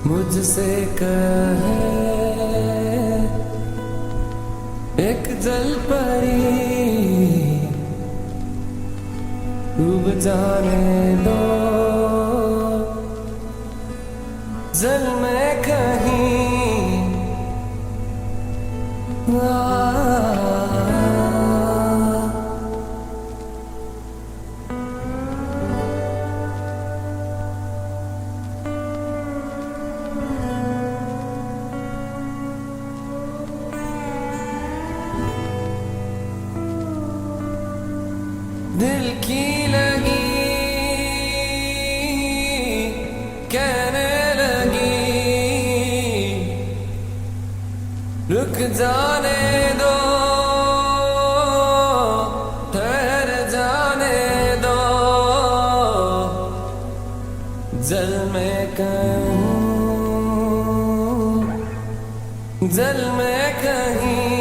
मुझसे कहे एक जल परी डूब जाने दो जल में कहीं दिल की लगी कहने लगी रुक जाने दो ठहर जाने दो जल में कहूँ जल में कहीं